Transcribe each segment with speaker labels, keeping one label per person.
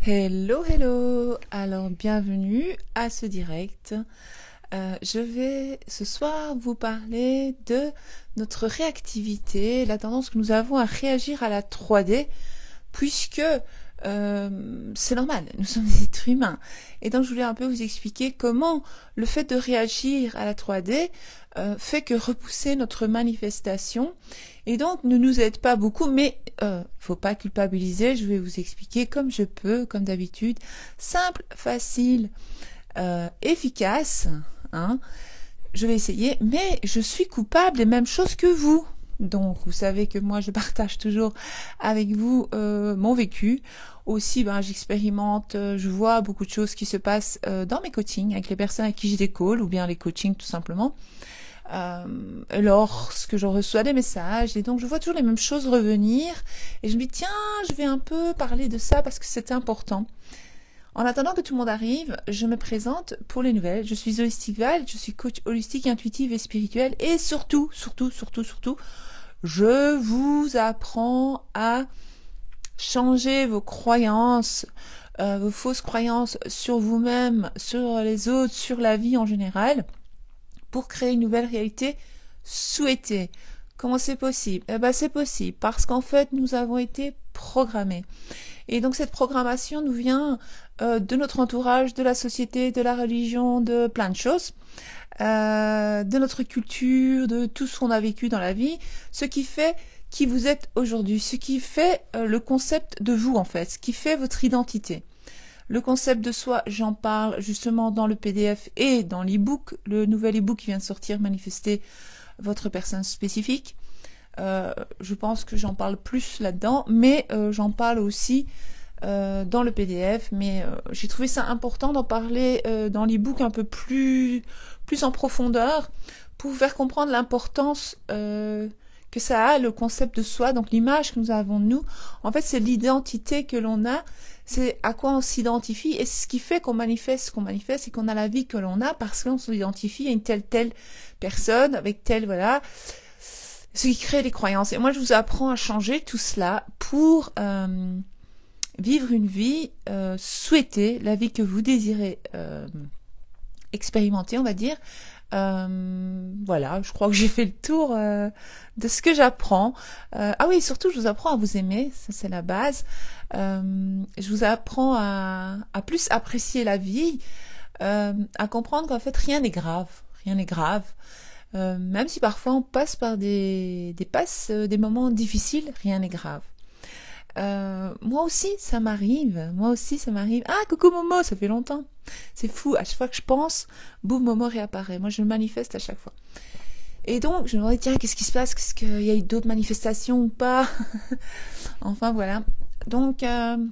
Speaker 1: Hello, hello! Alors, bienvenue à ce direct. Je vais ce soir vous parler de notre réactivité, la tendance que nous avons à réagir à la 3D, puisque c'est normal, nous sommes des êtres humains. Et donc, je voulais un peu vous expliquer comment le fait de réagir à la 3D fait que repousser notre manifestation, et donc ne nous aide pas beaucoup, mais faut pas culpabiliser, je vais vous expliquer comme je peux, comme d'habitude, simple, facile, efficace, hein. Je vais essayer, mais je suis coupable des mêmes choses que vous. Donc, vous savez que moi, je partage toujours avec vous mon vécu. Aussi, j'expérimente, je vois beaucoup de choses qui se passent dans mes coachings, avec les personnes avec qui j'ai des calls, ou bien les coachings tout simplement. Lorsque je reçois des messages, et donc je vois toujours les mêmes choses revenir, et je me dis, tiens, je vais un peu parler de ça parce que c'est important. En attendant que tout le monde arrive, je me présente pour les nouvelles. Je suis Holistic Val, je suis coach holistique, intuitive et spirituelle. Et surtout, je vous apprends à changer vos croyances, vos fausses croyances sur vous-même, sur les autres, sur la vie en général, pour créer une nouvelle réalité souhaitée. Comment c'est possible? C'est possible parce qu'en fait, nous avons été programmés. Et donc cette programmation nous vient de notre entourage, de la société, de la religion, de plein de choses, de notre culture, de tout ce qu'on a vécu dans la vie, ce qui fait qui vous êtes aujourd'hui, ce qui fait le concept de vous en fait, ce qui fait votre identité. Le concept de soi, j'en parle justement dans le PDF et dans l'e-book, le nouvel e-book qui vient de sortir, Manifester votre personne spécifique. Je pense que j'en parle plus là-dedans, mais j'en parle aussi dans le PDF. Mais j'ai trouvé ça important d'en parler dans l'e-book un peu plus en profondeur pour vous faire comprendre l'importance que ça a, le concept de soi, donc l'image que nous avons de nous. En fait, c'est l'identité que l'on a, c'est à quoi on s'identifie, et c'est ce qui fait qu'on manifeste ce qu'on manifeste et qu'on a la vie que l'on a parce qu'on s'identifie à une telle personne, avec telle, voilà, ce qui crée des croyances. Et moi, je vous apprends à changer tout cela pour vivre une vie souhaitée, la vie que vous désirez expérimenter, on va dire. Voilà, je crois que j'ai fait le tour de ce que j'apprends. Ah oui, surtout, je vous apprends à vous aimer, ça c'est la base. Je vous apprends à plus apprécier la vie, à comprendre qu'en fait rien n'est grave, rien n'est grave. Même si parfois on passe par des moments difficiles, rien n'est grave. Moi aussi, ça m'arrive. Ah, coucou Momo, ça fait longtemps. C'est fou, à chaque fois que je pense, boum, Momo réapparaît. Moi, je le manifeste à chaque fois. Et donc, je me demandais, tiens, qu'est-ce qui se passe? Qu'est-ce qu'il y a eu d'autres manifestations ou pas? Enfin, voilà. Donc, je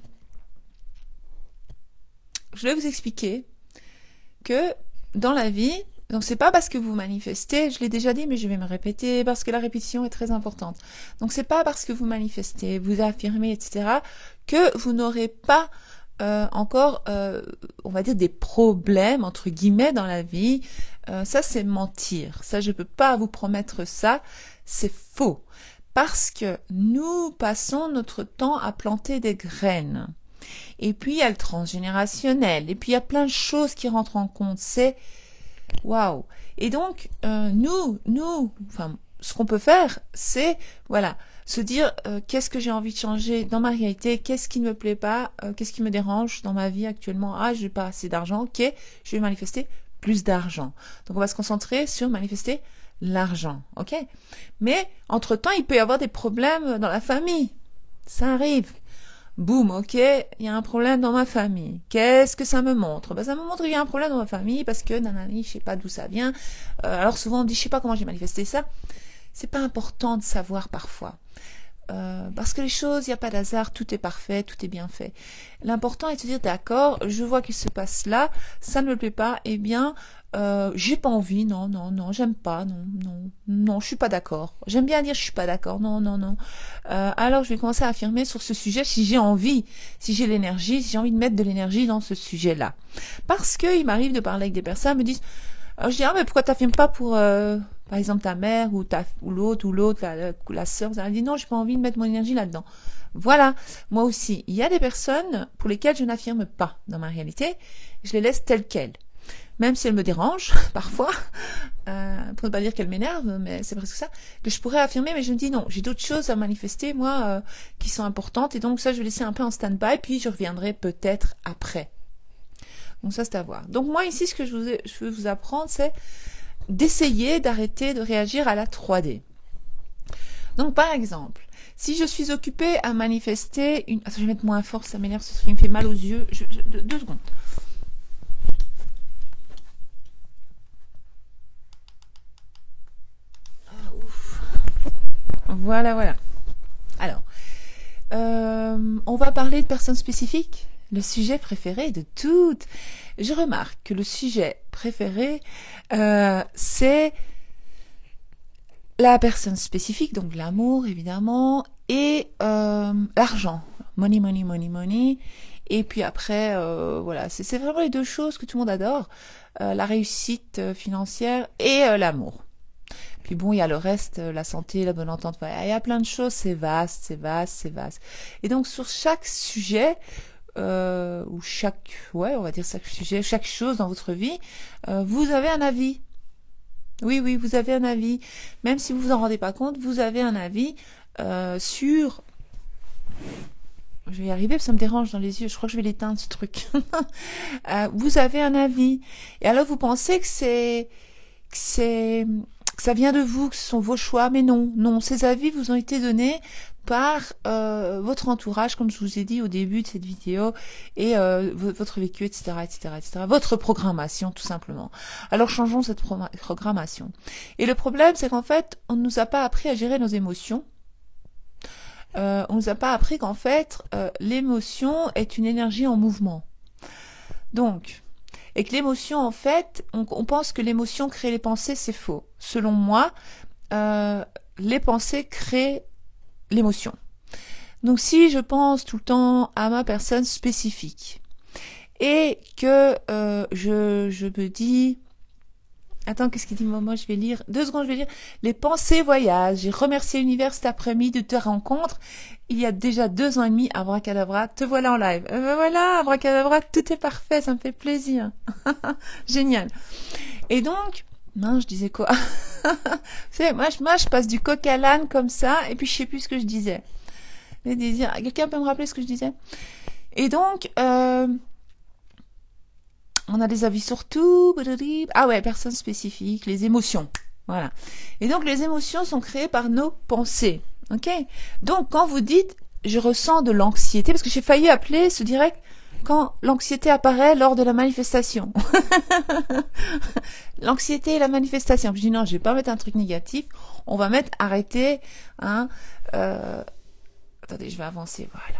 Speaker 1: vais vous expliquer que dans la vie, donc c'est pas parce que vous manifestez, je l'ai déjà dit, mais je vais me répéter parce que la répétition est très importante. Donc c'est pas parce que vous manifestez, vous affirmez, etc., que vous n'aurez pas encore, on va dire, des problèmes entre guillemets dans la vie. Ça c'est mentir. Ça je peux pas vous promettre ça. C'est faux parce que nous passons notre temps à planter des graines. Et puis il y a le transgénérationnel. Et puis il y a plein de choses qui rentrent en compte. C'est waouh! Et donc, enfin, ce qu'on peut faire, c'est, voilà, se dire qu'est-ce que j'ai envie de changer dans ma réalité, qu'est-ce qui ne me plaît pas, qu'est-ce qui me dérange dans ma vie actuellement. Ah, j'ai pas assez d'argent, ok, je vais manifester plus d'argent. Donc, on va se concentrer sur manifester l'argent, ok? Mais, entre-temps, il peut y avoir des problèmes dans la famille. Ça arrive. Boum, ok, il y a un problème dans ma famille. Qu'est-ce que ça me montre? Ça me montre qu'il y a un problème dans ma famille parce que nanani, je sais pas d'où ça vient. Alors souvent on dit, je sais pas comment j'ai manifesté ça. C'est pas important de savoir parfois. Parce que les choses, il n'y a pas d'hasard, tout est parfait, tout est bien fait. L'important est de se dire, d'accord, je vois qu'il se passe là, ça ne me plaît pas, eh bien, j'ai pas envie, non, j'aime pas, non, je suis pas d'accord. J'aime bien dire je suis pas d'accord, non. Alors je vais commencer à affirmer sur ce sujet si j'ai envie, si j'ai l'énergie, si j'ai envie de mettre de l'énergie dans ce sujet-là. Parce que il m'arrive de parler avec des personnes, me disent, je dis, ah mais pourquoi t'affirmes pas Par exemple, ta mère ou l'autre, la sœur, vous avez dit non, j'ai pas envie de mettre mon énergie là-dedans. Voilà, moi aussi, il y a des personnes pour lesquelles je n'affirme pas dans ma réalité, je les laisse telles quelles. Même si elles me dérangent, parfois, pour ne pas dire qu'elles m'énervent, mais c'est presque ça, que je pourrais affirmer, mais je me dis non, j'ai d'autres choses à manifester, moi, qui sont importantes, et donc ça, je vais laisser un peu en stand-by, puis je reviendrai peut-être après. Donc ça, c'est à voir. Donc moi, ici, ce que je veux vous apprendre, c'est d'essayer d'arrêter de réagir à la 3D. Donc par exemple, si je suis occupée à manifester une... Attends, je vais mettre moins fort, ça m'énerve, ce truc me fait mal aux yeux. 2 secondes. Ah, ouf. Voilà, voilà. Alors, on va parler de personnes spécifiques. Le sujet préféré de toutes. Je remarque que le sujet préféré, c'est la personne spécifique, donc l'amour évidemment, et l'argent. Money, money, money, money. Et puis après, voilà, c'est vraiment les 2 choses que tout le monde adore. La réussite financière et l'amour. Puis bon, il y a le reste, la santé, la bonne entente. Il y a plein de choses, c'est vaste, c'est vaste, c'est vaste. Et donc sur chaque sujet, ou on va dire chaque sujet, chaque chose dans votre vie, vous avez un avis. Oui, oui, vous avez un avis. Même si vous vous en rendez pas compte, vous avez un avis sur... Je vais y arriver, ça me dérange dans les yeux. Je crois que je vais l'éteindre, ce truc. Vous avez un avis. Et alors, vous pensez que ça vient de vous, que ce sont vos choix. Mais non, non. Ces avis vous ont été donnés par votre entourage, comme je vous ai dit au début de cette vidéo, et votre vécu, etc., etc., etc. Votre programmation, tout simplement. Alors changeons cette programmation. Et le problème, c'est qu'en fait, on ne nous a pas appris à gérer nos émotions. On nous a pas appris qu'en fait, l'émotion est une énergie en mouvement. Donc, et que l'émotion, en fait, on pense que l'émotion crée les pensées, c'est faux. Selon moi, les pensées créent l'émotion. Donc si je pense tout le temps à ma personne spécifique et que je me dis... Attends, qu'est-ce qu'il dit? Moi, je vais lire. 2 secondes, je vais lire. Les pensées voyagent. J'ai remercié l'univers cet après-midi de te rencontre. Il y a déjà 2 ans et demi, abracadabra, te voilà en live. Voilà, abracadabra, tout est parfait, ça me fait plaisir. Génial. Et donc, non, je disais quoi? Vous savez, moi, je passe du coq à l'âne comme ça, et puis je sais plus ce que je disais. Les désirs. Quelqu'un peut me rappeler ce que je disais? Et donc, on a des avis sur tout. Ah ouais, personnes spécifiques, les émotions. Voilà. Et donc, les émotions sont créées par nos pensées. Ok? Donc, quand vous dites, je ressens de l'anxiété, parce que j'ai failli appeler ce direct quand l'anxiété apparaît lors de la manifestation. L'anxiété et la manifestation. Puis je dis non, je vais pas mettre un truc négatif. On va mettre arrêter. Hein, attendez, je vais avancer. Voilà.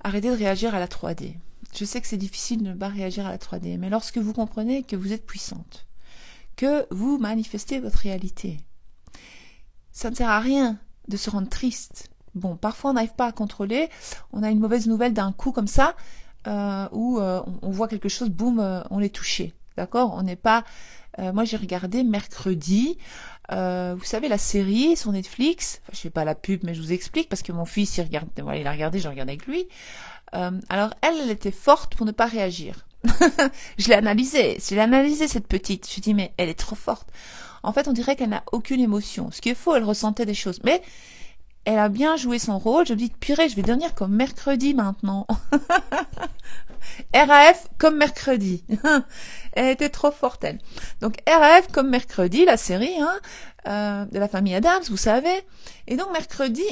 Speaker 1: Arrêtez de réagir à la 3D. Je sais que c'est difficile de ne pas réagir à la 3D, mais lorsque vous comprenez que vous êtes puissante, que vous manifestez votre réalité, ça ne sert à rien de se rendre triste. Bon, parfois on n'arrive pas à contrôler, on a une mauvaise nouvelle d'un coup comme ça, où on voit quelque chose, boum, on est touché. D'accord? On n'est pas... moi j'ai regardé mercredi, vous savez la série sur Netflix, enfin, je fais pas la pub mais je vous explique parce que mon fils il regarde, voilà, il a regardé, j'ai regardé avec lui. Alors elle était forte pour ne pas réagir. Je l'ai analysée cette petite. Je dis mais elle est trop forte. En fait on dirait qu'elle n'a aucune émotion. Ce qui est faux, elle ressentait des choses. Mais elle a bien joué son rôle. Je me dis purée, je vais devenir comme mercredi maintenant. RAF comme mercredi. Elle était trop forte elle. Donc RAF comme mercredi, la série de la famille Adams, vous savez. Et donc mercredi,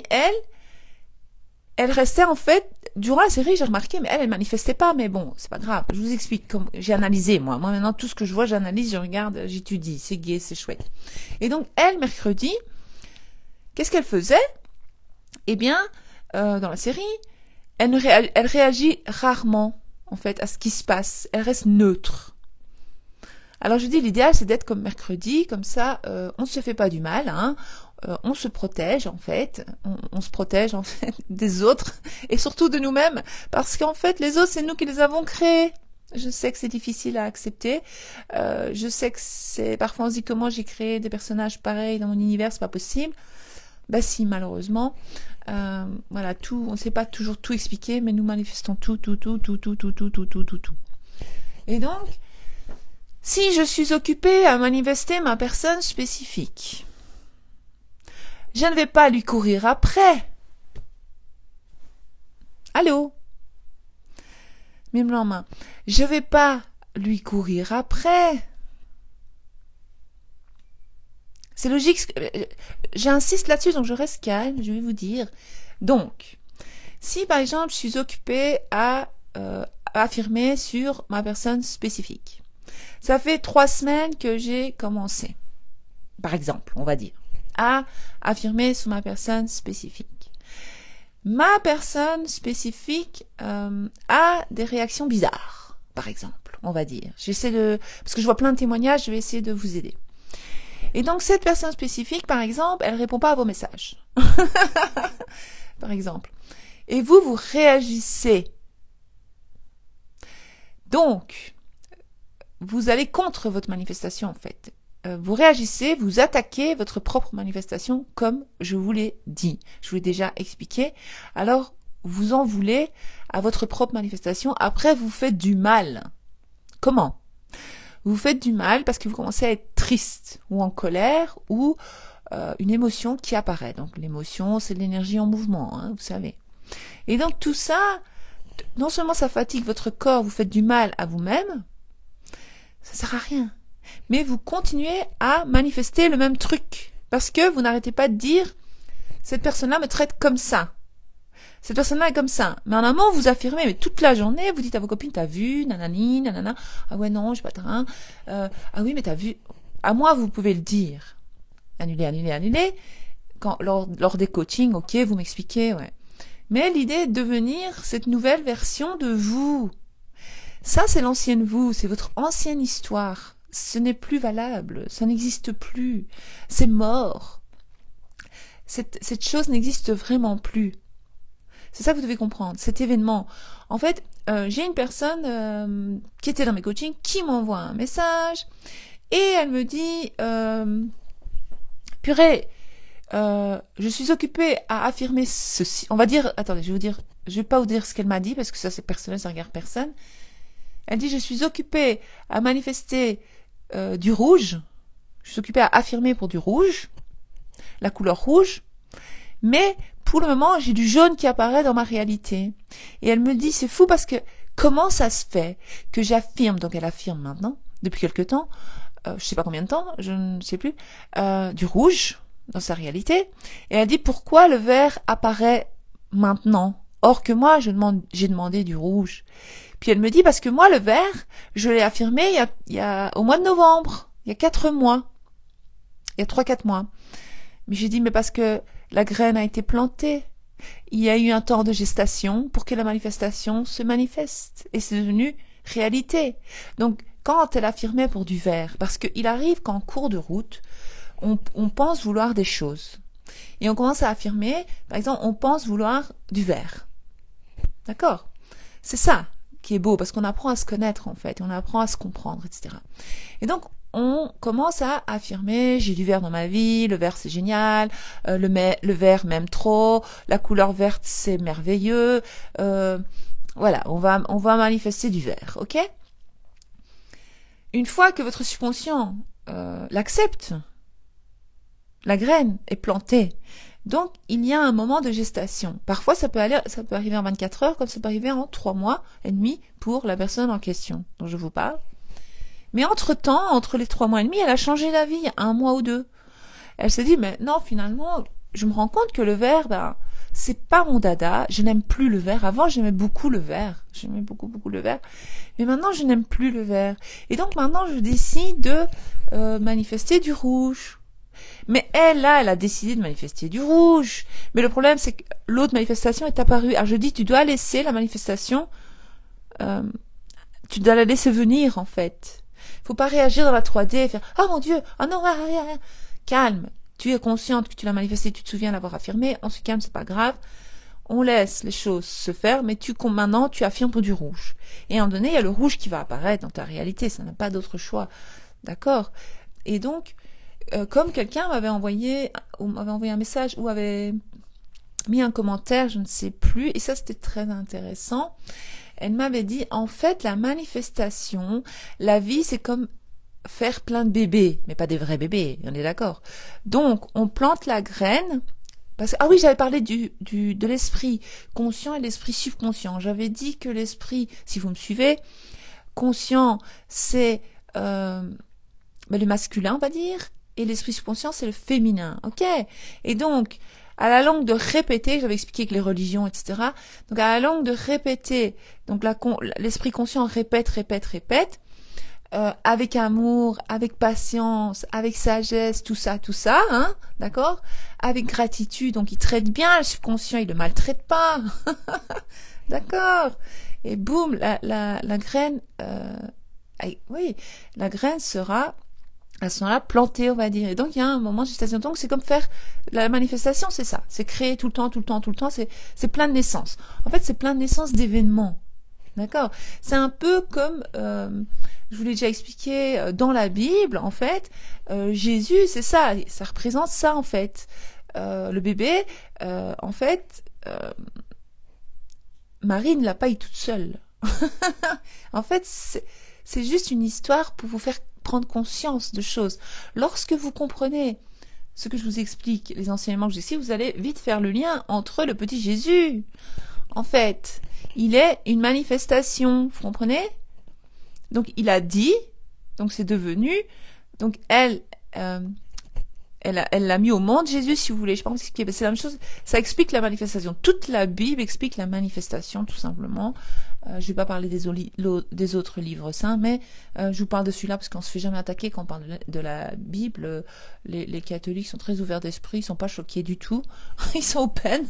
Speaker 1: elle restait en fait, durant la série, j'ai remarqué, mais elle manifestait pas, mais bon, c'est pas grave. Je vous explique comme j'ai analysé, moi. Moi, maintenant, tout ce que je vois, j'analyse, je regarde, j'étudie. C'est gai, c'est chouette. Et donc, elle, mercredi, qu'est-ce qu'elle faisait? Eh bien, dans la série, elle réagit rarement, en fait, à ce qui se passe. Elle reste neutre. Alors, je dis, l'idéal, c'est d'être comme mercredi, comme ça, on ne se fait pas du mal, hein. On se protège en fait, on se protège en fait des autres et surtout de nous-mêmes parce qu'en fait les autres c'est nous qui les avons créés. Je sais que c'est difficile à accepter. Je sais que c'est parfois on se dit comment j'ai créé des personnages pareils dans mon univers, c'est pas possible. Bah si, malheureusement. Voilà, tout, on ne sait pas toujours tout expliquer, mais nous manifestons tout. Et donc, si je suis occupée à manifester ma personne spécifique, je ne vais pas lui courir après. Allô? Mime en main. Je ne vais pas lui courir après. C'est logique. J'insiste là-dessus, donc je reste calme, je vais vous dire. Donc, si par exemple je suis occupée à affirmer sur ma personne spécifique, ça fait 3 semaines que j'ai commencé, par exemple, on va dire, à affirmer sur ma personne spécifique. Ma personne spécifique a des réactions bizarres, par exemple, on va dire. Parce que je vois plein de témoignages, je vais essayer de vous aider. Et donc cette personne spécifique, par exemple, elle répond pas à vos messages. Par exemple. Et vous réagissez. Donc, vous allez contre votre manifestation, en fait. Vous réagissez, vous attaquez votre propre manifestation, comme je vous l'ai dit. Je vous l'ai déjà expliqué. Alors, vous en voulez à votre propre manifestation. Après, vous faites du mal. Comment ? Vous faites du mal parce que vous commencez à être triste ou en colère ou une émotion qui apparaît. Donc l'émotion, c'est de l'énergie en mouvement, hein, vous savez. Et donc tout ça, non seulement ça fatigue votre corps, vous faites du mal à vous-même, ça sert à rien. Mais vous continuez à manifester le même truc parce que vous n'arrêtez pas de dire cette personne-là me traite comme ça. Cette personne-là est comme ça. Mais en amont, vous affirmez, mais toute la journée, vous dites à vos copines, t'as vu, nanani, nanana. Ah ouais, non, j'ai pas terrain. Ah oui, mais t'as vu. À moi, vous pouvez le dire. Annuler. Lors des coachings, ok, vous m'expliquez, ouais. Mais l'idée est de devenir cette nouvelle version de vous. Ça, c'est l'ancienne vous, c'est votre ancienne histoire. Ce n'est plus valable, ça n'existe plus. C'est mort. Cette chose n'existe vraiment plus. C'est ça que vous devez comprendre, cet événement. En fait, j'ai une personne qui était dans mes coachings qui m'envoie un message et elle me dit purée, je suis occupée à affirmer ceci. On va dire, attendez, je vais pas vous dire ce qu'elle m'a dit parce que ça c'est personnel, ça regarde personne. Elle dit je suis occupée à manifester du rouge. Je suis occupée à affirmer pour du rouge, la couleur rouge, mais pour le moment, j'ai du jaune qui apparaît dans ma réalité. Et elle me dit, c'est fou parce que comment ça se fait que j'affirme, donc elle affirme maintenant, depuis quelque temps, je sais pas combien de temps, je ne sais plus, du rouge dans sa réalité. Et elle dit, pourquoi le vert apparaît maintenant? Or que moi, j'ai demandé du rouge. Puis elle me dit, parce que moi, le vert, je l'ai affirmé il y a au mois de novembre, il y a 4 mois. Il y a 3-4 mois. Mais j'ai dit, mais parce que la graine a été plantée. Il y a eu un temps de gestation pour que la manifestation se manifeste. Et c'est devenu réalité. Donc, quand elle affirmait pour du vert, parce qu'il arrive qu'en cours de route, on pense vouloir des choses. Et on commence à affirmer, par exemple, on pense vouloir du vert. D'accord? C'est ça qui est beau, parce qu'on apprend à se connaître, en fait. On apprend à se comprendre, etc. Et donc, on commence à affirmer, j'ai du vert dans ma vie, le vert c'est génial, le vert m'aime trop, la couleur verte c'est merveilleux, voilà, on va manifester du vert, ok? Une fois que votre subconscient l'accepte, la graine est plantée. Donc, il y a un moment de gestation. Parfois, ça peut arriver en 24 heures, comme ça peut arriver en 3 mois et demi pour la personne en question dont je vous parle. Mais entre-temps, entre les 3 mois et demi, elle a changé d'avis, il y a 1 mois ou 2. Elle s'est dit, mais non, finalement, je me rends compte que le vert, c'est pas mon dada, je n'aime plus le vert. Avant, j'aimais beaucoup le vert. J'aimais beaucoup le vert. Mais maintenant, je n'aime plus le vert. Et donc, maintenant, je décide de manifester du rouge. Mais elle a décidé de manifester du rouge. Mais le problème, c'est que l'autre manifestation est apparue. Alors, je dis, tu dois laisser la manifestation, tu dois la laisser venir, en fait. Faut pas réagir dans la 3D et faire, oh mon Dieu, oh non, calme. Tu es consciente que tu l'as manifesté, tu te souviens l'avoir affirmé, on se calme, c'est pas grave. on laisse les choses se faire, mais maintenant tu affirmes pour du rouge. Et à un moment donné, il y a le rouge qui va apparaître dans ta réalité, ça n'a pas d'autre choix. D'accord? Et donc, comme quelqu'un m'avait envoyé un message ou avait mis un commentaire, je ne sais plus, et ça c'était très intéressant, elle m'avait dit, en fait, la manifestation, la vie, c'est comme faire plein de bébés, mais pas des vrais bébés, on est d'accord. Donc, on plante la graine, parce que, ah oui, j'avais parlé de l'esprit conscient et de l'esprit subconscient. J'avais dit que l'esprit, si vous me suivez, conscient, c'est le masculin, on va dire, et l'esprit subconscient, c'est le féminin, ok? Et donc, à la longue de répéter, j'avais expliqué que les religions, etc. Donc, à la longue de répéter, donc l'esprit conscient répète, avec amour, avec patience, avec sagesse, tout ça, hein, d'accord? Avec gratitude, donc il traite bien le subconscient, il le maltraite pas, d'accord? Et boum, la graine, oui, la graine sera à ce moment-là plantée, on va dire. Et donc il y a un moment de gestation. Donc c'est comme faire la manifestation, c'est ça, c'est créer tout le temps, c'est plein de naissances. En fait, c'est plein de naissances d'événements. D'accord? C'est un peu comme, je vous l'ai déjà expliqué, dans la Bible, en fait, Jésus, c'est ça représente ça, en fait. Le bébé, en fait, Marie ne l'a pas eu toute seule. En fait, c'est juste une histoire pour vous faire prendre conscience de choses. Lorsque vous comprenez ce que je vous explique, les enseignements que j'ai ici, vous allez vite faire le lien entre le petit Jésus. En fait, il est une manifestation, vous comprenez? Donc il a dit, donc c'est devenu, donc elle l'a mis au monde, Jésus, si vous voulez. Je pense que c'est la même chose. Ça explique la manifestation. Toute la Bible explique la manifestation, tout simplement. Je vais pas parler des autres livres saints, mais je vous parle de celui-là parce qu'on se fait jamais attaquer quand on parle de la Bible. Les catholiques sont très ouverts d'esprit, ils sont pas choqués du tout. Ils sont open.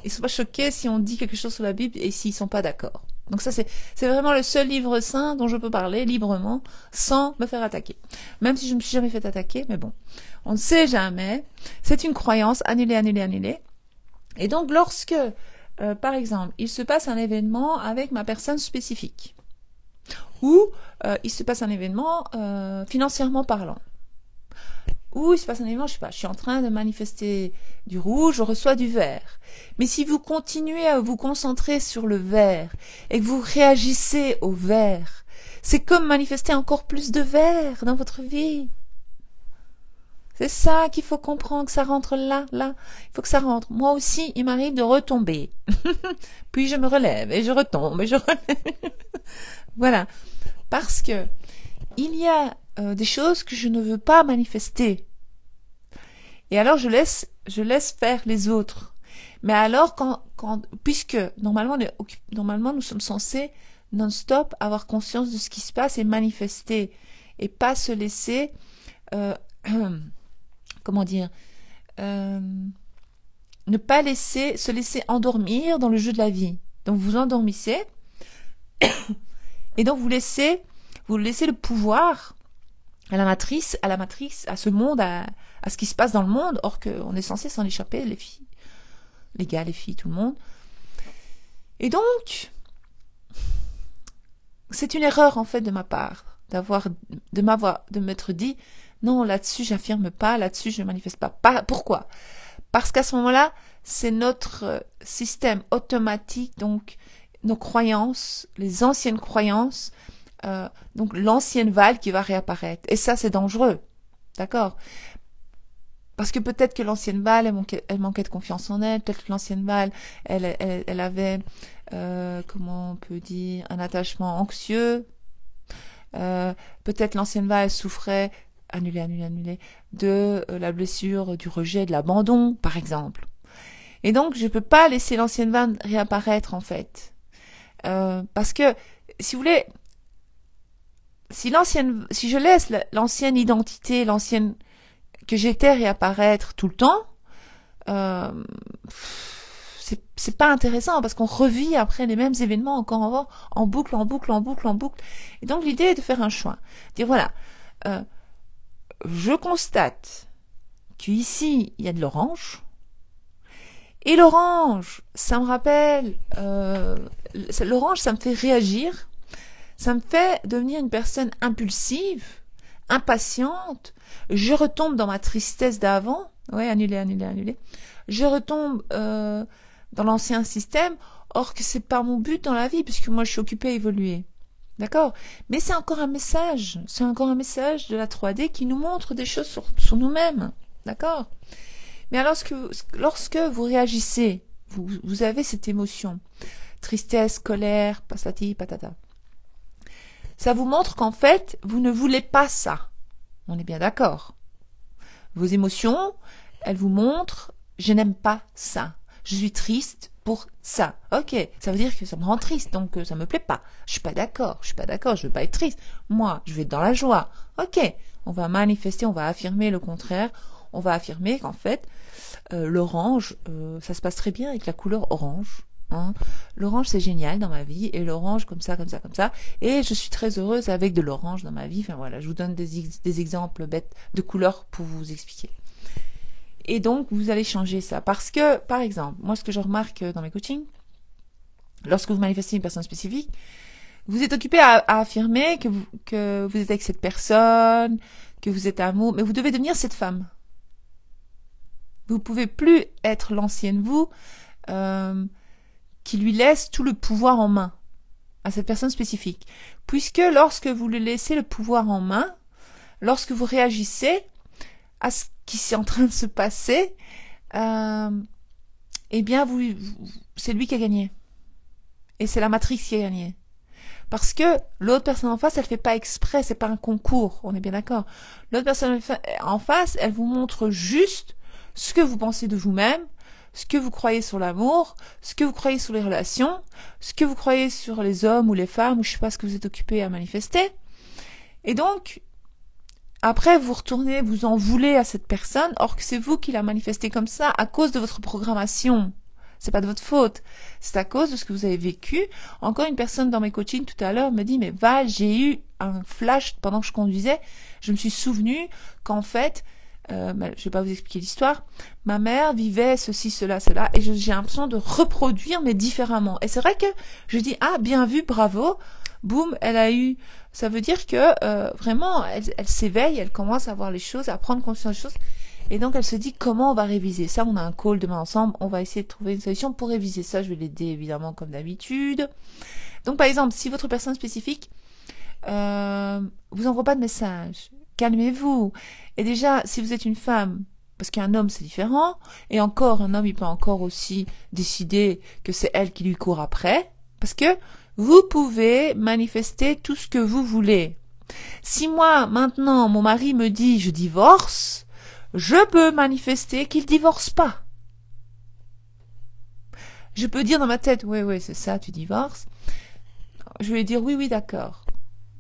Speaker 1: Ils sont pas choqués si on dit quelque chose sur la Bible et s'ils sont pas d'accord. Donc ça, c'est vraiment le seul livre saint dont je peux parler librement sans me faire attaquer. Même si je me suis jamais fait attaquer, mais bon, on ne sait jamais. C'est une croyance, annulée. Et donc, lorsque, par exemple, il se passe un événement avec ma personne spécifique, ou il se passe un événement financièrement parlant, ou il se passe un événement, je sais pas, je suis en train de manifester du rouge, je reçois du vert. Mais si vous continuez à vous concentrer sur le vert et que vous réagissez au vert, c'est comme manifester encore plus de vert dans votre vie. C'est ça qu'il faut comprendre, que ça rentre là. Il faut que ça rentre. Moi aussi, il m'arrive de retomber. Puis je me relève et je retombe et je relève. Voilà. Parce que il y a des choses que je ne veux pas manifester. Et alors je laisse faire les autres. Mais alors puisque normalement nous sommes censés non-stop avoir conscience de ce qui se passe et manifester et pas se laisser comment dire ne pas se laisser endormir dans le jeu de la vie. Donc vous endormissez et donc vous laissez le pouvoir à la matrice, à ce monde, à ce qui se passe dans le monde, or qu'on est censé s'en échapper, les filles, les gars, les filles, tout le monde. Et donc, c'est une erreur en fait de ma part, de m'être dit, non, là-dessus j'affirme pas, là-dessus je ne manifeste pas. Pourquoi? Parce qu'à ce moment-là, c'est notre système automatique, donc nos croyances, les anciennes croyances, donc l'ancienne Val qui va réapparaître. Et ça, c'est dangereux. D'accord? Parce que peut-être que l'ancienne Val, elle manquait de confiance en elle. Peut-être que l'ancienne Val, elle avait, comment on peut dire, un attachement anxieux. Peut-être l'ancienne Val, elle souffrait, annulé, de la blessure, du rejet, de l'abandon, par exemple. Et donc, je peux pas laisser l'ancienne Val réapparaître, en fait. Parce que, si vous voulez, si je laisse l'ancienne identité, l'ancienne que j'étais réapparaître tout le temps, c'est pas intéressant parce qu'on revit après les mêmes événements encore en boucle. Et donc l'idée est de faire un choix, dire voilà, je constate qu'ici il y a de l'orange Et l'orange, ça me rappelle, l'orange, ça me fait réagir, ça me fait devenir une personne impulsive, impatiente, je retombe dans ma tristesse d'avant, ouais, annuler, annuler, annuler, je retombe dans l'ancien système, or que c'est pas mon but dans la vie, puisque moi je suis occupée à évoluer. D'accord? Mais c'est encore un message, de la 3D qui nous montre des choses sur nous-mêmes. D'accord? Mais alors, lorsque vous réagissez, vous avez cette émotion, tristesse, colère, patati, patata, ça vous montre qu'en fait, vous ne voulez pas ça. On est bien d'accord. Vos émotions, elles vous montrent, je n'aime pas ça. Je suis triste pour ça. Ok, ça veut dire que ça me rend triste, donc ça me plaît pas. Je suis pas d'accord, je veux pas être triste. Moi, je vais être dans la joie. Ok, on va manifester, on va affirmer le contraire. On va affirmer qu'en fait, l'orange, ça se passe très bien avec la couleur orange. Hein. L'orange, c'est génial dans ma vie. Et l'orange, comme ça, comme ça, comme ça. Et je suis très heureuse avec de l'orange dans ma vie. Enfin voilà, je vous donne des exemples bêtes de couleurs pour vous expliquer. Et donc, vous allez changer ça. Parce que, par exemple, moi, ce que je remarque dans mes coachings, lorsque vous manifestez une personne spécifique, vous êtes occupé à affirmer que vous êtes avec cette personne, que vous êtes amour, mais vous devez devenir cette femme. Vous pouvez plus être l'ancienne vous qui lui laisse tout le pouvoir en main à cette personne spécifique. Puisque lorsque vous lui laissez le pouvoir en main, lorsque vous réagissez à ce qui est en train de se passer, eh bien, c'est lui qui a gagné. Et c'est la Matrix qui a gagné. Parce que l'autre personne en face, elle fait pas exprès, c'est pas un concours, on est bien d'accord. L'autre personne en face, elle vous montre juste ce que vous pensez de vous-même, ce que vous croyez sur l'amour, ce que vous croyez sur les relations, ce que vous croyez sur les hommes ou les femmes, ou je sais pas ce que vous êtes occupé à manifester. Et donc, après, vous retournez, vous en voulez à cette personne, or que c'est vous qui l'a manifesté comme ça à cause de votre programmation. C'est pas de votre faute. C'est à cause de ce que vous avez vécu. Encore une personne dans mes coachings tout à l'heure me dit, mais Val, j'ai eu un flash pendant que je conduisais. Je me suis souvenu qu'en fait, je vais pas vous expliquer l'histoire, ma mère vivait ceci, cela, cela, et j'ai l'impression de reproduire, mais différemment. Et c'est vrai que je dis, ah, bien vu, bravo, boum, elle a eu, ça veut dire que vraiment, elle s'éveille, elle commence à voir les choses, à prendre conscience des choses, et donc elle se dit, comment on va réviser ça? On a un call demain ensemble, on va essayer de trouver une solution pour réviser ça. Je vais l'aider évidemment comme d'habitude. Donc par exemple, si votre personne spécifique vous envoie pas de message, calmez-vous. Et déjà, si vous êtes une femme, parce qu'un homme c'est différent, et encore un homme il peut encore aussi décider que c'est elle qui lui court après, parce que vous pouvez manifester tout ce que vous voulez. Si moi maintenant mon mari me dit je divorce, je peux manifester qu'il divorce pas. Je peux dire dans ma tête, oui, c'est ça, tu divorces. Je vais dire, oui, d'accord.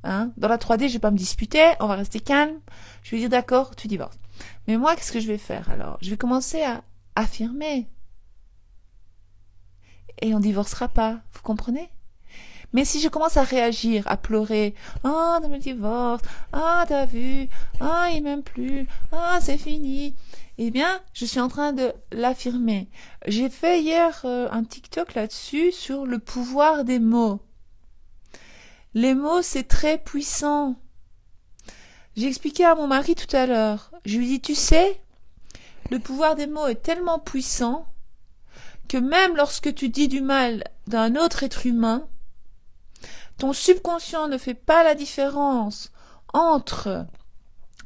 Speaker 1: Hein? Dans la 3D, je vais pas me disputer, on va rester calme. Je vais dire, d'accord, tu divorces. Mais moi, qu'est-ce que je vais faire alors? Je vais commencer à affirmer. Et on divorcera pas, vous comprenez? Mais si je commence à réagir, à pleurer, ah, oh, dans le divorce, ah, t'as vu, ah, il m'aime plus, ah, c'est fini, eh bien, je suis en train de l'affirmer. J'ai fait hier un TikTok là-dessus sur le pouvoir des mots. Les mots, c'est très puissant. J'ai expliqué à mon mari tout à l'heure. Je lui ai dit, tu sais, le pouvoir des mots est tellement puissant que même lorsque tu dis du mal d'un autre être humain, ton subconscient ne fait pas la différence entre...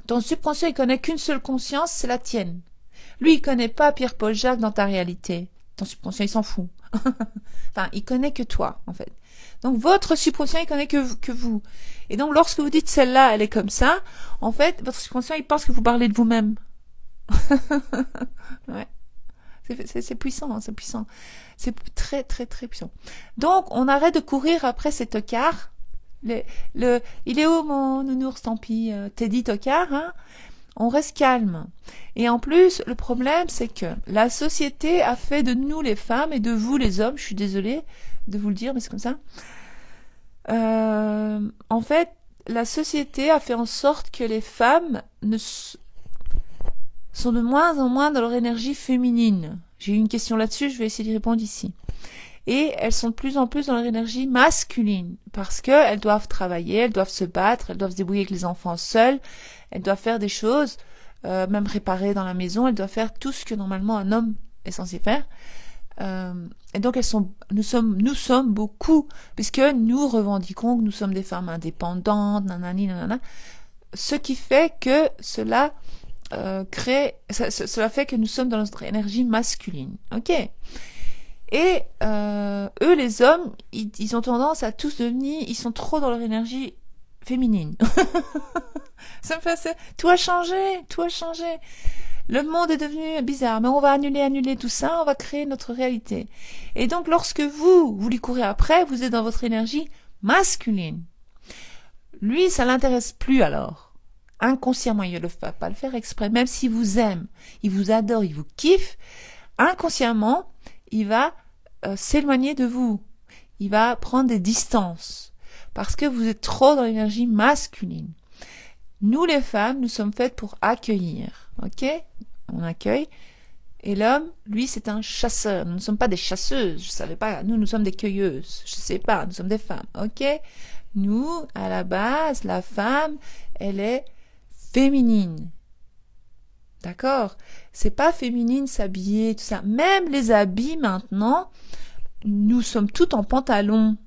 Speaker 1: Ton subconscient, il connaît qu'une seule conscience, c'est la tienne. Lui, il connaît pas Pierre-Paul Jacques dans ta réalité. Ton subconscient, il s'en fout. Enfin, il connaît que toi, en fait. Donc, votre subconscient, il connaît que vous. Et donc, lorsque vous dites celle-là, elle est comme ça, en fait, votre subconscient, il pense que vous parlez de vous-même. Ouais. C'est puissant, hein, c'est puissant. C'est très, très, très puissant. Donc, on arrête de courir après ces tocards. Il est où mon nounours, tant pis, Teddy Tocard, hein? On reste calme. Et en plus, le problème, c'est que la société a fait de nous les femmes et de vous les hommes, je suis désolée de vous le dire, mais c'est comme ça. En fait, la société a fait en sorte que les femmes sont de moins en moins dans leur énergie féminine. J'ai eu une question là-dessus, je vais essayer d'y répondre ici. Et elles sont de plus en plus dans leur énergie masculine, parce que elles doivent travailler, elles doivent se battre, elles doivent se débrouiller avec les enfants seules, elles doivent faire des choses, même réparer dans la maison, elles doivent faire tout ce que normalement un homme est censé faire. Et donc nous sommes beaucoup, puisque nous revendiquons que nous sommes des femmes indépendantes, nanani, nanana, ce qui fait que cela cela fait que nous sommes dans notre énergie masculine, ok? Et eux, les hommes, ils ont tendance à tous devenir, ils sont trop dans leur énergie féminine. Ça me fait assez... Tout a changé, tout a changé. Le monde est devenu bizarre, mais on va annuler tout ça, on va créer notre réalité. Et donc, lorsque vous lui courez après, vous êtes dans votre énergie masculine. Lui, ça l'intéresse plus alors. Inconsciemment, il ne va pas le faire exprès, même s'il vous aime, il vous adore, il vous kiffe, inconsciemment, il va s'éloigner de vous. Il va prendre des distances. Parce que vous êtes trop dans l'énergie masculine. Nous, les femmes, nous sommes faites pour accueillir. Ok? On accueille. Et l'homme, lui, c'est un chasseur. Nous ne sommes pas des chasseuses. Je savais pas. Nous sommes des cueilleuses. Je sais pas. Nous sommes des femmes. Ok? Nous, à la base, la femme, elle est féminine. D'accord? C'est pas féminine s'habiller, tout ça. Même les habits maintenant, nous sommes toutes en pantalon.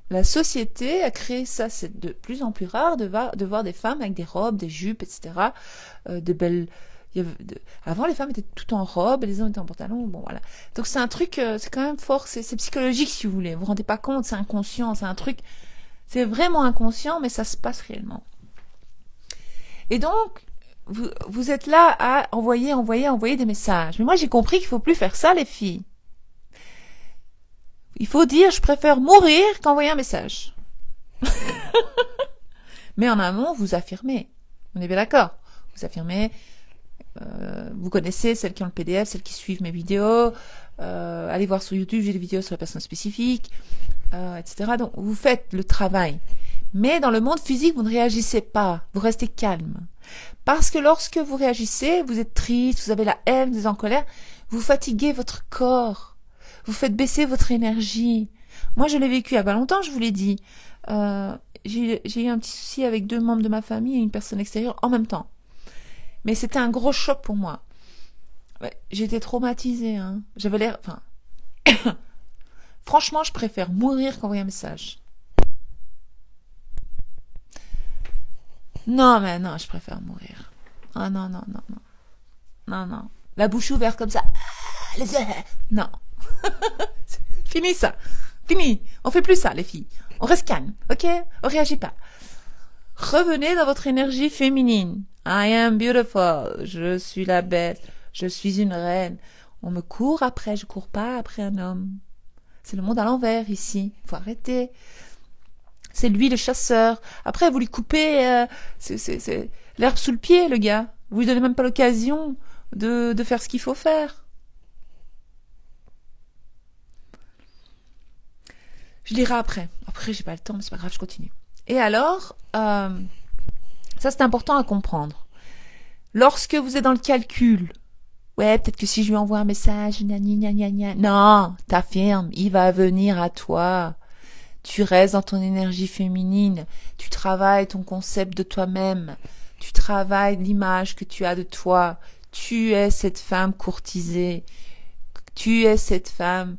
Speaker 1: La société a créé ça. C'est de plus en plus rare de voir des femmes avec des robes, des jupes, etc. De belles. Avant, les femmes étaient toutes en robe et les hommes étaient en pantalon. Bon, voilà. Donc c'est un truc, c'est quand même fort. C'est psychologique, si vous voulez. Vous vous rendez pas compte, c'est inconscient. C'est un truc. C'est vraiment inconscient, mais ça se passe réellement. Et donc, vous êtes là à envoyer des messages. Mais moi, j'ai compris qu'il faut plus faire ça, les filles. Il faut dire, je préfère mourir qu'envoyer un message. Mais en amont, vous affirmez. On est bien d'accord. Vous affirmez, vous connaissez celles qui ont le PDF, celles qui suivent mes vidéos, allez voir sur YouTube, j'ai des vidéos sur la personne spécifique, etc. Donc, vous faites le travail. Mais dans le monde physique, vous ne réagissez pas. Vous restez calme. Parce que lorsque vous réagissez, vous êtes triste, vous avez la haine, vous êtes en colère, vous fatiguez votre corps. Vous faites baisser votre énergie. Moi, je l'ai vécu il y a pas longtemps, je vous l'ai dit. J'ai eu un petit souci avec 2 membres de ma famille et une personne extérieure en même temps. Mais c'était un gros choc pour moi. Ouais, j'étais traumatisée. Hein. J'avais l'air... Enfin... Franchement, je préfère mourir qu'envoyer un message. Non, mais non, je préfère mourir. Ah non, non, non, non. Non, non. La bouche ouverte comme ça. Non. Fini ça. Fini. On fait plus ça, les filles. On reste calme, ok? On réagit pas. Revenez dans votre énergie féminine. I am beautiful. Je suis la belle. Je suis une reine. On me court après. Je cours pas après un homme. C'est le monde à l'envers ici. Faut arrêter. C'est lui le chasseur. Après, vous lui coupez c'est l'herbe sous le pied, le gars. Vous lui donnez même pas l'occasion de faire ce qu'il faut faire. Je lirai après. Après, j'ai pas le temps, mais c'est pas grave, je continue. Et alors, ça c'est important à comprendre. Lorsque vous êtes dans le calcul, ouais, peut-être que si je lui envoie un message, gna gna gna gna, non, t'affirmes, il va venir à toi. Tu restes dans ton énergie féminine, tu travailles ton concept de toi-même, tu travailles l'image que tu as de toi, tu es cette femme courtisée, tu es cette femme,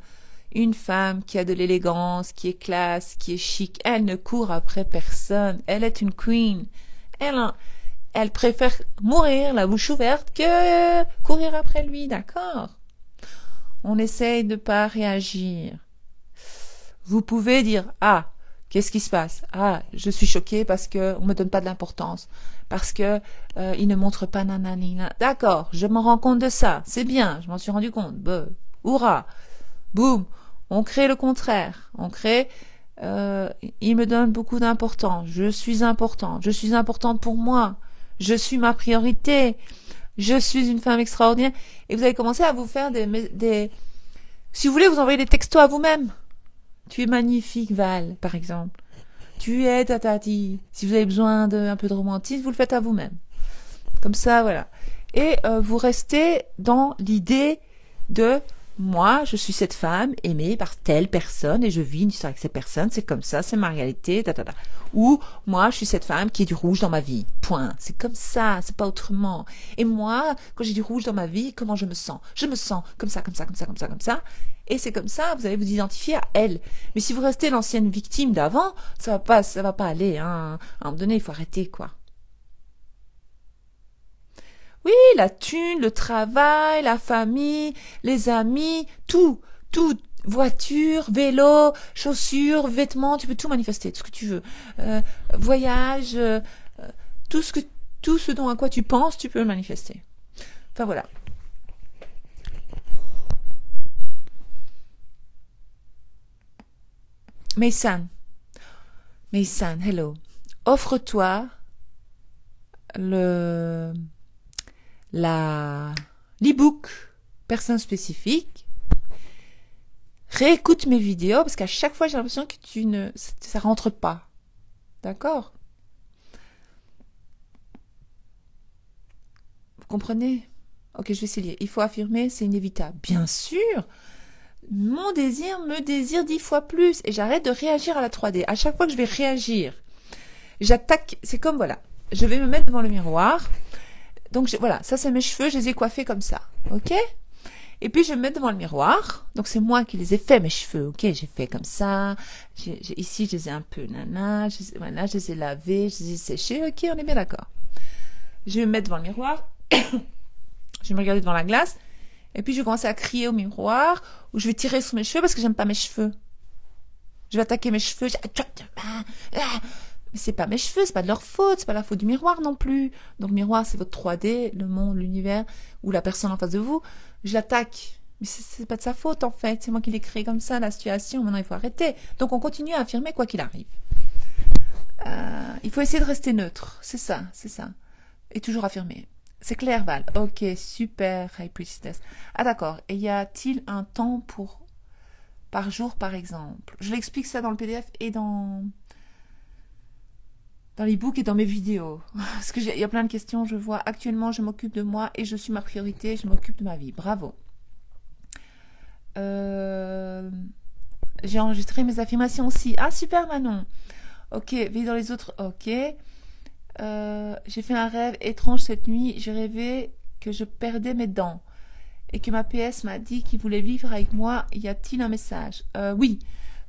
Speaker 1: une femme qui a de l'élégance, qui est classe, qui est chic, elle ne court après personne, elle est une queen, elle préfère mourir la bouche ouverte que courir après lui, d'accord? On essaye de pas réagir. Vous pouvez dire, ah, qu'est-ce qui se passe? Ah, je suis choquée parce que on me donne pas de l'importance. Parce que, il ne montre pas nanani. D'accord, je me rends compte de ça. C'est bien, je m'en suis rendu compte. Hurrah. Boum. On crée le contraire. On crée, il me donne beaucoup d'importance. Je suis importante. Je suis importante pour moi. Je suis ma priorité. Je suis une femme extraordinaire. Et vous allez commencer à vous faire si vous voulez, vous envoyez des textos à vous-même. Tu es magnifique, Val, par exemple. Tu es tatati. Si vous avez besoin d'un peu de romantisme, vous le faites à vous-même. Comme ça, voilà. Et vous restez dans l'idée de moi, je suis cette femme aimée par telle personne et je vis une histoire avec cette personne, c'est comme ça, c'est ma réalité, ta, ta, ta. Ou moi, je suis cette femme qui a du rouge dans ma vie. Point. C'est comme ça, c'est pas autrement. Et moi, quand j'ai du rouge dans ma vie, comment je me sens? Je me sens comme ça, comme ça, comme ça, comme ça, comme ça. Et c'est comme ça, vous allez vous identifier à elle. Mais si vous restez l'ancienne victime d'avant, ça va pas aller, hein. À un moment donné, il faut arrêter, quoi. Oui, la thune, le travail, la famille, les amis, tout, tout, voiture, vélo, chaussures, vêtements, tu peux tout manifester, tout ce que tu veux. Euh, Voyage, tout ce que, tout ce dont à quoi tu penses, tu peux le manifester. Enfin voilà. Maysan, Maysan, hello. Offre-toi le, la, l'e-book personne spécifique. Réécoute mes vidéos parce qu'à chaque fois j'ai l'impression que ça rentre pas. D'accord? Vous comprenez? Ok, je vais essayer de lire. Il faut affirmer, c'est inévitable. Bien sûr! Mon désir me désire 10 fois plus et j'arrête de réagir à la 3D. À chaque fois que je vais réagir, j'attaque. C'est comme, voilà, je vais me mettre devant le miroir. Donc voilà, ça c'est mes cheveux, je les ai coiffés comme ça. Ok? Et puis je vais me mettre devant le miroir. Donc c'est moi qui les ai fait, mes cheveux. Ok, j'ai fait comme ça. Ici, je les ai un peu nana. Voilà, je les ai lavés, je les ai séchés. Ok, on est bien d'accord. Je vais me mettre devant le miroir. Je vais me regarder devant la glace. Et puis je vais commencer à crier au miroir. Ou je vais tirer sur mes cheveux parce que j'aime pas mes cheveux. Je vais attaquer mes cheveux. Mais c'est pas mes cheveux, c'est pas de leur faute, c'est pas la faute du miroir non plus. Donc miroir, c'est votre 3D, le monde, l'univers, ou la personne en face de vous. Je l'attaque. Mais c'est pas de sa faute en fait, c'est moi qui l'ai créé comme ça, la situation. Maintenant, il faut arrêter. Donc on continue à affirmer quoi qu'il arrive. Il faut essayer de rester neutre, c'est ça, c'est ça. Et toujours affirmer. C'est clair, Val. Ok, super, High Priestess. Ah d'accord, et y a-t-il un temps par jour, par exemple? Je l'explique ça dans le PDF et dans les books et dans mes vidéos. Parce que il y a plein de questions, je vois. Actuellement, je m'occupe de moi et je suis ma priorité, je m'occupe de ma vie. Bravo. J'ai enregistré mes affirmations aussi. Ah, super, Manon. Ok, vie dans les autres. Ok. J'ai fait un rêve étrange cette nuit. J'ai rêvé que je perdais mes dents et que ma PS m'a dit qu'il voulait vivre avec moi. Y a-t-il un message? Oui.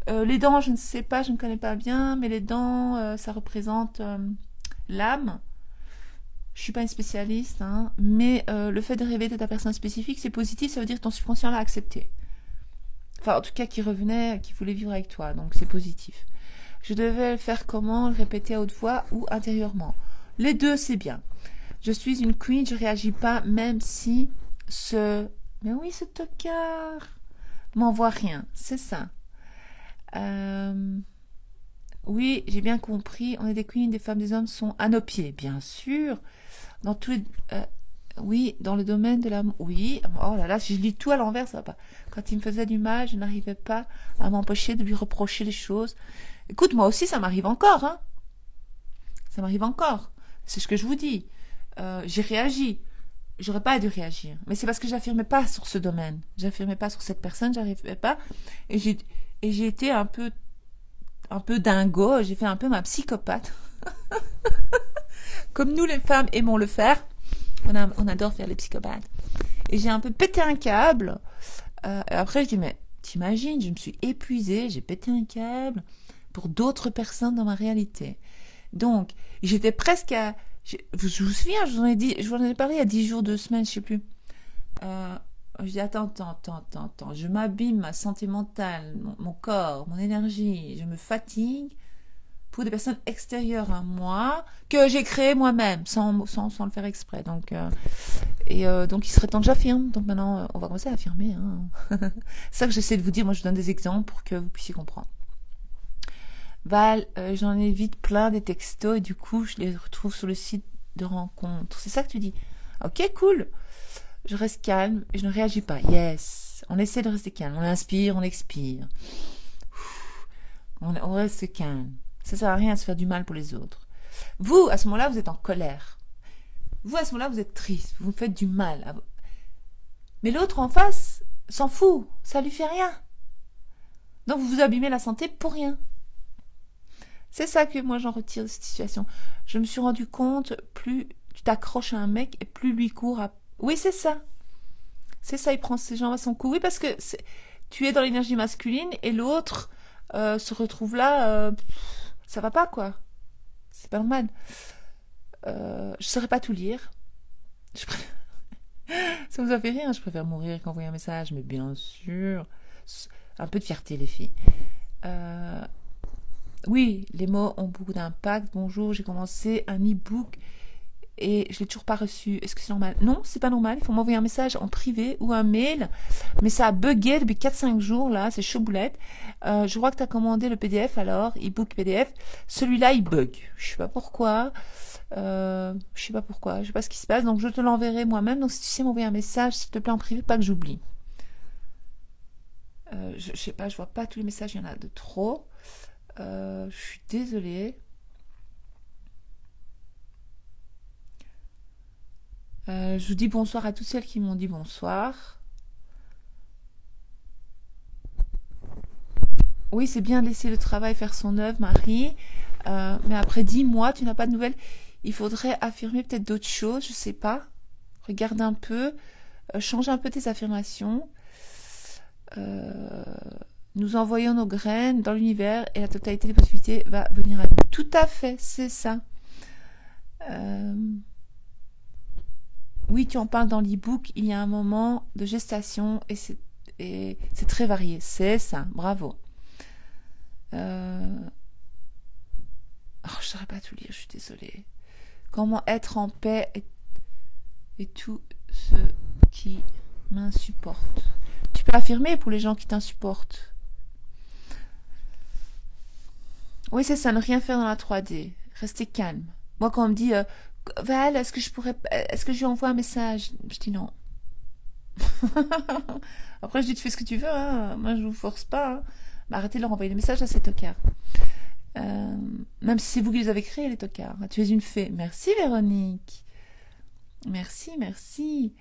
Speaker 1: Les dents, je ne sais pas, je ne connais pas bien, mais les dents, ça représente l'âme. Je suis pas une spécialiste, hein, mais le fait de rêver de ta personne spécifique, c'est positif, ça veut dire que ton subconscient l'a accepté. Enfin, en tout cas, qui revenait, qui voulait vivre avec toi, donc c'est positif. Je devais le faire comment? Le répéter à haute voix ou intérieurement? Les deux, c'est bien. Je suis une queen, je réagis pas, même si Mais oui, ce tocard m'envoie rien, c'est ça. Oui, j'ai bien compris. On est des queens, des femmes, des hommes sont à nos pieds, bien sûr. Dans tous les, oui, dans le domaine de l'amour. Oui, oh là là, si je lis tout à l'envers, ça va pas. Quand il me faisait du mal, je n'arrivais pas à m'empêcher de lui reprocher les choses. Écoute, moi aussi, ça m'arrive encore, hein. Ça m'arrive encore. C'est ce que je vous dis. J'ai réagi. J'aurais pas dû réagir. Mais c'est parce que j'affirmais pas sur ce domaine. J'affirmais pas sur cette personne, j'arrivais pas. Et j'ai été un peu dingo. J'ai fait un peu ma psychopathe. Comme nous, les femmes, aimons le faire. On adore faire les psychopathes. Et j'ai un peu pété un câble. Après, je dis, mais t'imagines, je me suis épuisée, j'ai pété un câble pour d'autres personnes dans ma réalité. Donc, j'étais presque à... Je vous souviens, je vous en ai parlé il y a 10 jours, 2 semaines, je sais plus. Je dis, attends, je m'abîme, ma santé mentale, mon corps, mon énergie, je me fatigue pour des personnes extérieures à moi, que j'ai créées moi-même, sans le faire exprès. Donc, donc il serait temps que j'affirme. Donc maintenant, on va commencer à affirmer. Hein. C'est ça que j'essaie de vous dire. Moi, je vous donne des exemples pour que vous puissiez comprendre. Val, j'en ai vite plein des textos et du coup, je les retrouve sur le site de rencontre. C'est ça que tu dis? Ok, cool. Je reste calme et je ne réagis pas. Yes. On essaie de rester calme. On inspire, on expire. On reste calme. Ça sert à rien de se faire du mal pour les autres. Vous, à ce moment-là, vous êtes en colère. Vous, à ce moment-là, vous êtes triste. Vous faites du mal. Mais l'autre en face, s'en fout, ça lui fait rien. Donc vous vous abîmez la santé pour rien. C'est ça que moi j'en retire de cette situation. Je me suis rendu compte, plus tu t'accroches à un mec et plus lui court à... Oui, c'est ça. C'est ça, il prend ses jambes à son cou. Oui, parce que tu es dans l'énergie masculine et l'autre se retrouve là. Ça va pas, quoi. C'est pas normal. Je saurais pas tout lire. Je préfère... Ça vous a fait rire, je préfère mourir qu'envoyer un message, mais bien sûr. Un peu de fierté, les filles. Oui, les mots ont beaucoup d'impact. Bonjour, j'ai commencé un e-book et je l'ai toujours pas reçu. Est-ce que c'est normal? Non, c'est pas normal. Il faut m'envoyer un message en privé ou un mail. Mais ça a bugué depuis 4-5 jours, là. C'est chaud boulette. Je vois que tu as commandé le PDF, alors, e-book PDF. Celui-là, il bug. Je sais pas pourquoi. Je sais pas pourquoi. Je sais pas ce qui se passe. Donc, je te l'enverrai moi-même. Donc, si tu sais m'envoyer un message, s'il te plaît, en privé, pas que j'oublie. Je sais pas, je vois pas tous les messages. Il y en a de trop. Je suis désolée. Je vous dis bonsoir à toutes celles qui m'ont dit bonsoir. Oui, c'est bien de laisser le travail faire son œuvre, Marie. Mais après 10 mois, tu n'as pas de nouvelles. Il faudrait affirmer peut-être d'autres choses, je sais pas. Regarde un peu, change un peu tes affirmations. Nous envoyons nos graines dans l'univers et la totalité des possibilités va venir à nous. Tout à fait, c'est ça. Oui, tu en parles dans l'e-book, il y a un moment de gestation et c'est très varié. C'est ça, bravo. Oh, je ne saurais pas tout lire, je suis désolée. Comment être en paix et tous ceux qui m'insupportent. Tu peux affirmer pour les gens qui t'insupportent. Oui, c'est ça, ne rien faire dans la 3D. Rester calme. Moi, quand on me dit Val, est-ce que je lui envoie un message? Je dis non. Après, je dis tu fais ce que tu veux, hein. Moi, je vous force pas. Hein. Mais arrêtez de leur envoyer des messages à ces tocards. Même si c'est vous qui les avez créés, les tocards. Tu es une fée. Merci, Véronique. Merci, merci.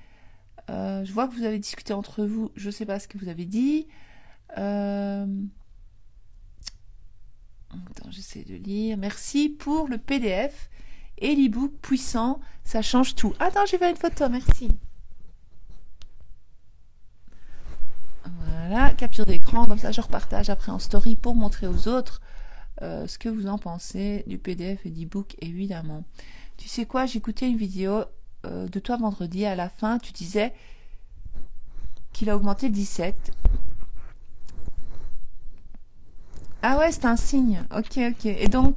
Speaker 1: Je vois que vous avez discuté entre vous. Je ne sais pas ce que vous avez dit. Attends, j'essaie de lire. Merci pour le PDF et l'e-book puissant. Ça change tout. Attends, j'ai fait une photo. Merci. Voilà, capture d'écran. Comme ça, je repartage après en story pour montrer aux autres ce que vous en pensez du PDF et d'e-book, évidemment. Tu sais quoi, j'écoutais une vidéo de toi vendredi. À la fin, tu disais qu'il a augmenté le 17. Ah ouais, c'est un signe. Ok, ok. Et donc,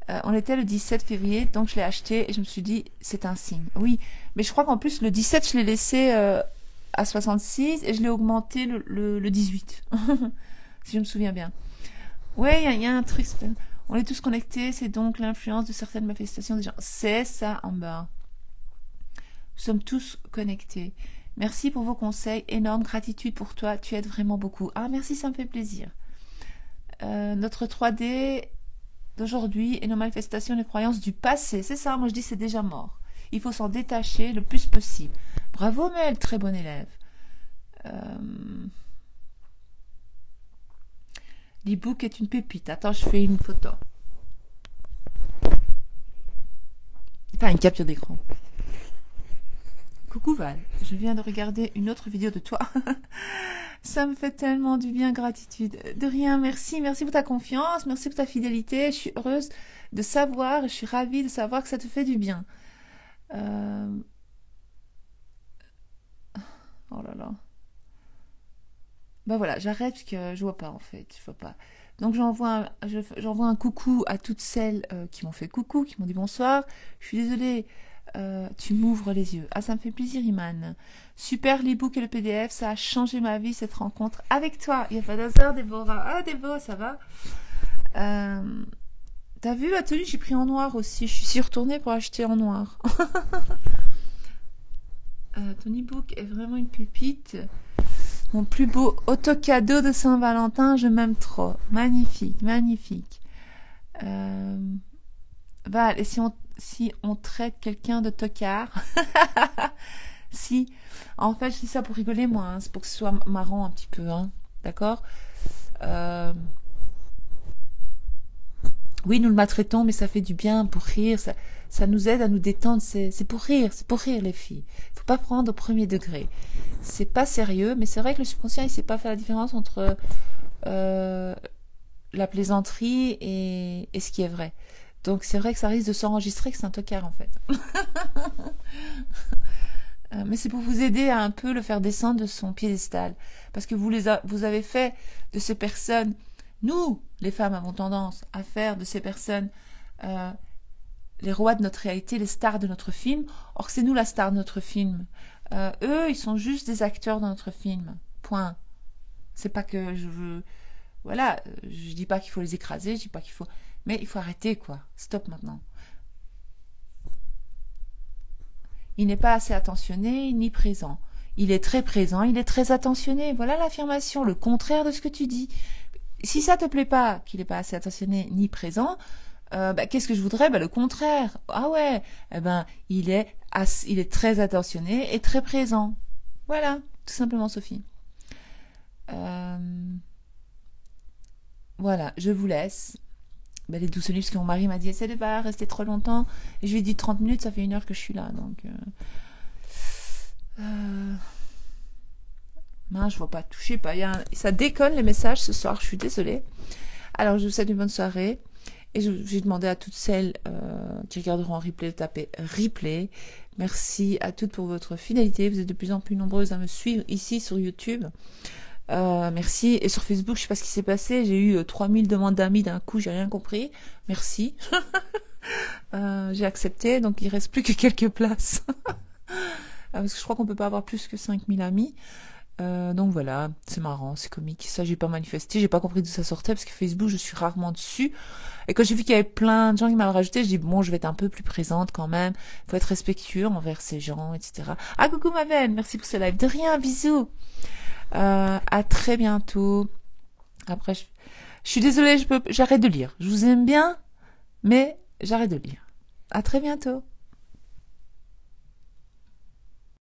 Speaker 1: on était le 17 février, donc je l'ai acheté et je me suis dit, c'est un signe. Oui, mais je crois qu'en plus, le 17, je l'ai laissé à 66 et je l'ai augmenté le 18. Si je me souviens bien. Ouais, il y a un truc. On est tous connectés, c'est donc l'influence de certaines manifestations des gens. C'est ça en bas. Nous sommes tous connectés. Merci pour vos conseils. Énorme gratitude pour toi. Tu aides vraiment beaucoup. Ah, merci, ça me fait plaisir. Notre 3D d'aujourd'hui et nos manifestations, les croyances du passé. C'est ça, moi je dis c'est déjà mort. Il faut s'en détacher le plus possible. Bravo Mel, très bon élève. L'e-book est une pépite. Attends, je fais une photo. Enfin, une capture d'écran. Coucou Val, je viens de regarder une autre vidéo de toi. Ça me fait tellement du bien, gratitude. De rien, merci. Merci pour ta confiance, merci pour ta fidélité. Je suis heureuse de savoir, je suis ravie de savoir que ça te fait du bien. Oh là là. Ben voilà, j'arrête parce que je vois pas en fait, je vois pas. Donc j'envoie un coucou à toutes celles qui m'ont fait coucou, qui m'ont dit bonsoir. Je suis désolée, tu m'ouvres les yeux. Ah, ça me fait plaisir, Iman. Super l'e-book et le PDF, ça a changé ma vie cette rencontre avec toi. Il n'y a pas d'hasard, Déborah. Ah, Déborah, ça va. T'as vu la tenue, j'ai pris en noir aussi. Je suis retournée pour acheter en noir. Ton e-book est vraiment une pépite. Mon plus beau auto-cadeau de Saint-Valentin, je m'aime trop. Magnifique, magnifique. Val, et si on traite quelqu'un de tocard, Si, en fait, je dis ça pour rigoler, moi, hein. C'est pour que ce soit marrant un petit peu, hein. D'accord? Euh, oui, nous le maltraitons, mais ça fait du bien pour rire. Ça nous aide à nous détendre. C'est pour rire, les filles. Faut pas prendre au premier degré. C'est pas sérieux, mais c'est vrai que le subconscient, il sait pas faire la différence entre euh, la plaisanterie et ce qui est vrai. Donc c'est vrai que ça risque de s'enregistrer que c'est un tocard en fait. Mais c'est pour vous aider à un peu le faire descendre de son piédestal. Parce que vous avez fait de ces personnes, nous, les femmes, avons tendance à faire de ces personnes euh, les rois de notre réalité, les stars de notre film. Or, c'est nous la star de notre film. Eux, ils sont juste des acteurs dans notre film. Point. C'est pas que je veux... Voilà, je dis pas qu'il faut les écraser, je dis pas qu'il faut... Mais il faut arrêter, quoi. Stop maintenant. Il n'est pas assez attentionné ni présent. Il est très présent, il est très attentionné. Voilà l'affirmation, le contraire de ce que tu dis. Si ça te plaît pas qu'il n'est pas assez attentionné ni présent, qu'est-ce que je voudrais? Le contraire. Ah ouais, il est très attentionné et très présent. Voilà, tout simplement, Sophie. Euh, voilà, je vous laisse. Les douces nuits, parce que mon mari m'a dit, essaie de pas rester trop longtemps. Et je lui ai dit 30 minutes, ça fait 1 heure que je suis là. Donc, mince, je vois pas toucher, pas. Ça déconne les messages ce soir, je suis désolée. Alors, je vous souhaite une bonne soirée. Et j'ai demandé à toutes celles qui regarderont en replay de taper replay. Merci à toutes pour votre fidélité. Vous êtes de plus en plus nombreuses à me suivre ici sur YouTube. Merci. Et sur Facebook, je sais pas ce qui s'est passé. J'ai eu 3000 demandes d'amis d'un coup, j'ai rien compris. Merci. J'ai accepté, donc il reste plus que quelques places. Parce que je crois qu'on peut pas avoir plus que 5000 amis. Donc voilà, c'est marrant, c'est comique. Ça, j'ai pas manifesté, j'ai pas compris d'où ça sortait parce que Facebook, je suis rarement dessus. Et quand j'ai vu qu'il y avait plein de gens qui m'avaient rajouté, je dis bon, je vais être un peu plus présente quand même. Faut être respectueux envers ces gens, etc. Ah, coucou ma veine, merci pour ce live. De rien, bisous. À très bientôt. Après, je suis désolée, j'arrête de lire. Je vous aime bien, mais j'arrête de lire. À très bientôt.